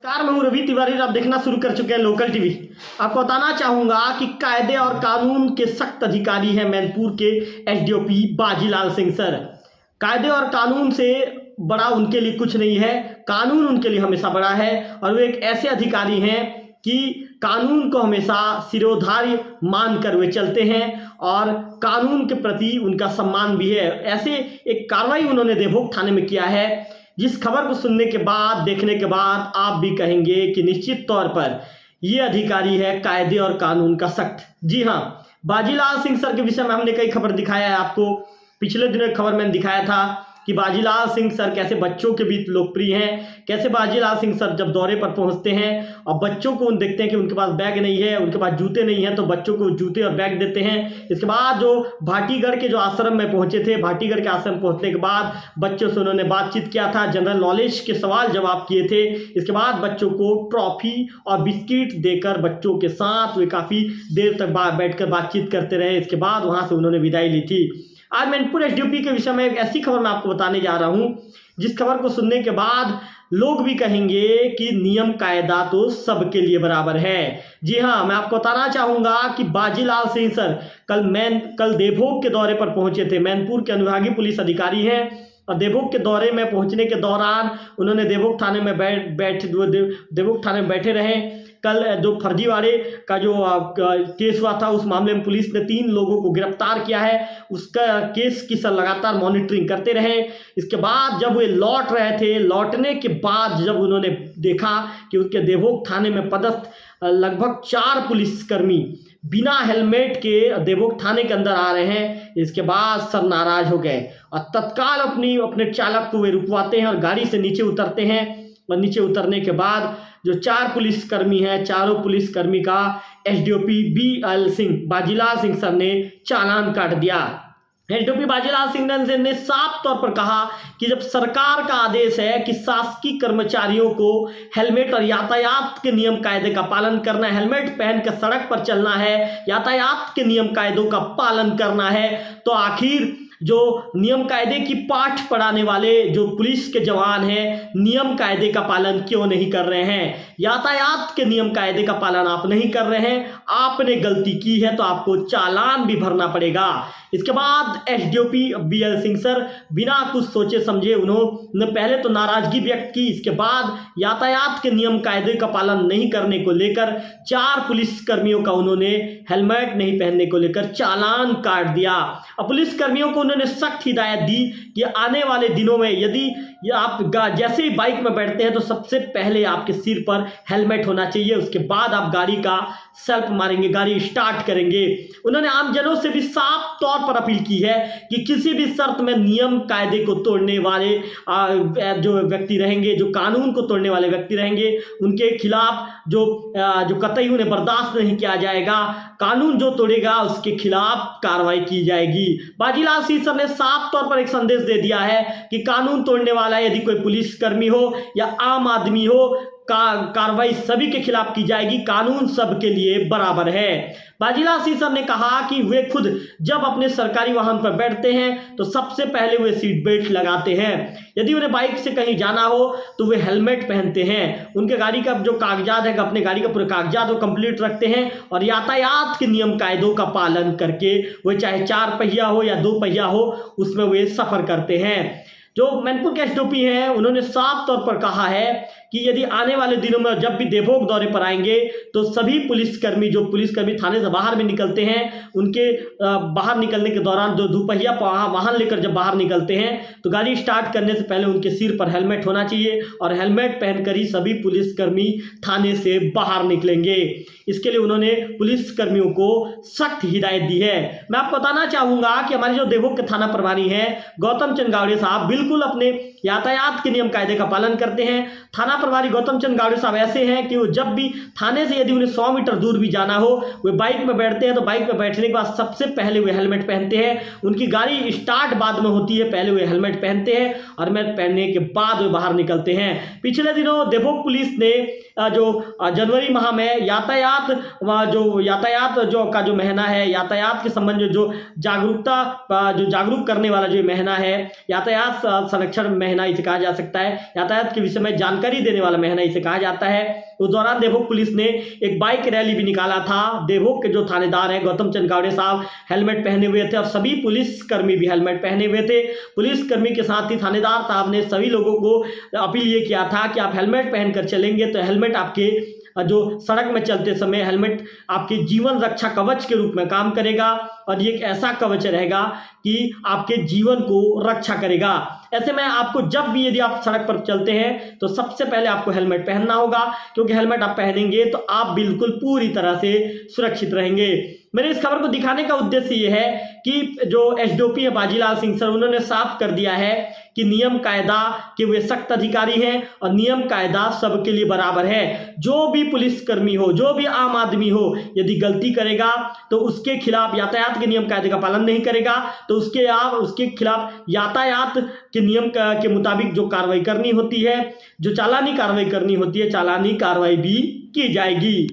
नमस्कार, मैं हूं रवि तिवारी। आप देखना शुरू कर चुके हैं लोकल टीवी। आपको बताना चाहूंगा कि कायदे और कानून के सख्त अधिकारी हैं मैनपुर के एसडीओपी बाजीलाल सिंह सर। कायदे और कानून से बड़ा उनके लिए कुछ नहीं है, कानून उनके लिए हमेशा बड़ा है। और वो एक ऐसे अधिकारी हैं कि कानून को हमेशा सिरोधार्य मानकर वे चलते हैं और कानून के प्रति उनका सम्मान भी है। ऐसे एक कार्रवाई उन्होंने देवभोग थाने में किया है, जिस खबर को सुनने के बाद, देखने के बाद आप भी कहेंगे कि निश्चित तौर पर ये अधिकारी है कायदे और कानून का सख्त। जी हाँ, बाजीलाल सिंह सर के विषय में हमने कई खबर दिखाया है आपको। पिछले दिनों एक खबर मैंने दिखाया था कि बाजीलाल सिंह सर कैसे बच्चों के बीच लोकप्रिय हैं, कैसे बाजीलाल सिंह सर जब दौरे पर पहुंचते हैं और बच्चों को देखते हैं कि उनके पास बैग नहीं है, उनके पास जूते नहीं हैं, तो बच्चों को जूते और बैग देते हैं। इसके बाद जो भाटीगढ़ के जो आश्रम में पहुंचे थे, भाटीगढ़ के आश्रम पहुंचने के बाद बच्चों से उन्होंने बातचीत किया था, जनरल नॉलेज के सवाल जवाब किए थे। इसके बाद बच्चों को ट्रॉफी और बिस्किट देकर बच्चों के साथ वे काफ़ी देर तक बैठकर बातचीत करते रहे। इसके बाद वहाँ से उन्होंने विदाई ली थी। आज मैनपुर एसडीओपी के विषय में एक ऐसी खबर मैं आपको बताने जा रहा हूं, जिस खबर को सुनने के बाद लोग भी कहेंगे कि नियम कायदा तो सबके लिए बराबर है। जी हां, मैं आपको बताना चाहूंगा कि बाजीलाल सिंह सर कल देवभोग के दौरे पर पहुंचे थे। मैनपुर के अनुविभागीय पुलिस अधिकारी हैं और देवभोग के दौरे में पहुंचने के दौरान उन्होंने देवभोग थाने में देवभोग थाने में बैठे रहे। कल जो फर्जीवाड़े का जो केस हुआ था, उस मामले में पुलिस ने 3 लोगों को गिरफ्तार किया है। उसका केस की सर लगातार मॉनिटरिंग करते रहे। इसके बाद जब वे लौट रहे थे, लौटने के बाद जब उन्होंने देखा कि उनके देवभोग थाने में पदस्थ लगभग 4 पुलिसकर्मी बिना हेलमेट के देवभोग थाने के अंदर आ रहे हैं, इसके बाद सर नाराज हो गए और तत्काल अपने चालक को वे रुकवाते हैं और गाड़ी से नीचे उतरते हैं। और नीचे उतरने के बाद जो 4 पुलिसकर्मी हैं, चारों पुलिसकर्मी का एसडीओपी बाजीलाल सिंह सर ने चालान काट दिया। एसडीओपी बाजीलाल सिंह ने साफ तौर पर कहा कि जब सरकार का आदेश है कि शासकीय कर्मचारियों को हेलमेट और यातायात के नियम कायदे का पालन करना है, हेलमेट पहनकर सड़क पर चलना है, यातायात के नियम कायदों का पालन करना है, तो आखिर जो नियम कायदे की पाठ पढ़ाने वाले जो पुलिस के जवान हैं, नियम कायदे का पालन क्यों नहीं कर रहे हैं? यातायात के नियम कायदे का पालन आप नहीं कर रहे हैं, आपने गलती की है तो आपको चालान भी भरना पड़ेगा। इसके बाद एसडीओपी बीएल सिंह सर बिना कुछ सोचे समझे उन्होंने पहले तो नाराजगी व्यक्त की। इसके बाद यातायात के नियम कायदे का पालन नहीं करने को लेकर 4 पुलिसकर्मियों का उन्होंने हेलमेट नहीं पहनने को लेकर चालान काट दिया। और पुलिसकर्मियों को उन्होंने सख्त हिदायत दी कि आने वाले दिनों में यदि आप जैसे ही बाइक में बैठते हैं तो सबसे पहले आपके सिर पर हेलमेट होना चाहिए, उसके बाद आप गाड़ी का सेल्फ मारेंगे, गाड़ी स्टार्ट करेंगे। उन्होंने आमजनों से भी साफ तौर पर अपील की है कि किसी भी शर्त में नियम कायदे को तोड़ने वाले जो व्यक्ति रहेंगे, जो कानून को तोड़ने वाले व्यक्ति रहेंगे, उनके खिलाफ जो कतई उन्हें बर्दाश्त नहीं किया जाएगा। कानून जो तोड़ेगा उसके खिलाफ कार्रवाई की जाएगी। बाजीलाल सिंह सर ने साफ तौर पर एक संदेश दे दिया है कि कानून तोड़ने वाला यदि कोई पुलिसकर्मी हो या आम आदमी हो, कार्रवाई सभी के खिलाफ की जाएगी। कानून सबके लिए बराबर है। बाजीलाल सिंह सर ने कहा कि वे खुद जब अपने सरकारी वाहन पर बैठते हैं तो सबसे पहले वे सीट बेल्ट लगाते हैं। यदि उन्हें बाइक से कहीं जाना हो तो वे हेलमेट पहनते हैं। उनके गाड़ी का जो कागजात है, अपने गाड़ी का पूरे कागजात वो कंप्लीट रखते हैं और यातायात के नियम कायदों का पालन करके वे चाहे 4 पहिया हो या 2 पहिया हो, उसमें वे सफर करते हैं। जो मैनपुर के एसडीओपी हैं, उन्होंने साफ तौर पर कहा है कि यदि आने वाले दिनों में जब भी देवभोग दौरे पर आएंगे तो सभी पुलिसकर्मी थाने से बाहर भी निकलते हैं, उनके बाहर निकलने के दौरान जो दुपहिया वाहन लेकर जब बाहर निकलते हैं तो गाड़ी स्टार्ट करने से पहले उनके सिर पर हेलमेट होना चाहिए और हेलमेट पहनकर ही सभी पुलिसकर्मी थाने से बाहर निकलेंगे। इसके लिए उन्होंने पुलिसकर्मियों को सख्त हिदायत दी है। मैं आपको बताना चाहूंगा कि हमारे जो देवभोग के थाना प्रभारी हैं गौतम चंद गावड़े साहब, बिल्कुल अपने यातायात के नियम कायदे का पालन करते हैं। थाना प्रभारी गौतम चंद गावड़े साहब ऐसे हैं कि वो जब भी थाने से यदि उन्हें 100 मीटर दूर भी जाना हो, वे बाइक में बैठते हैं तो बाइक में बैठने के बाद सबसे पहले वे हेलमेट पहनते हैं। उनकी गाड़ी स्टार्ट बाद में होती है, पहले वे हेलमेट पहनते हैं और हेलमेट पहनने के बाद वे बाहर निकलते हैं। पिछले दिनों देवभोग पुलिस ने जो जनवरी माह में यातायात जो महीना है, यातायात के संबंध में जो जागरूक करने वाला जो महीना है, यातायात संरक्षण महीना महीना इसे कहा जा सकता है, यातायात के विषय में जानकारी देने वाला महीना इसे कहा जाता है। उस दौरान देवभोग पुलिस ने एक बाइक रैली भी निकाला था। देवभोग के जो थानेदार हैं गौतम चंद गावड़े साहब हेलमेट पहने हुए थे और सभी पुलिसकर्मी भी हेलमेट पहने हुए थे। पुलिसकर्मी के साथ ही थानेदार साहब ने सभी लोगों को अपील ये किया था कि आप हेलमेट पहनकर चलेंगे तो हेलमेट आपके जो सड़क में चलते समय हेलमेट आपके जीवन रक्षा कवच के रूप में काम करेगा और ये एक ऐसा कवच रहेगा कि आपके जीवन को रक्षा करेगा। ऐसे में आपको जब भी यदि आप सड़क पर चलते हैं तो सबसे पहले आपको हेलमेट पहनना होगा, क्योंकि हेलमेट आप पहनेंगे तो आप बिल्कुल पूरी तरह से सुरक्षित रहेंगे। मेरे इस खबर को दिखाने का उद्देश्य ये है कि जो एसडीओपी है बाजीलाल सिंह सर, उन्होंने साफ कर दिया है कि नियम कायदा के वे सख्त अधिकारी हैं और नियम कायदा सबके लिए बराबर है। जो भी पुलिसकर्मी हो, जो भी आम आदमी हो, यदि गलती करेगा तो उसके खिलाफ यातायात के नियम कायदे का पालन नहीं करेगा तो उसके खिलाफ यातायात के नियम के मुताबिक जो कार्रवाई करनी होती है, जो चालानी कार्रवाई करनी होती है, चालानी कार्रवाई भी की जाएगी।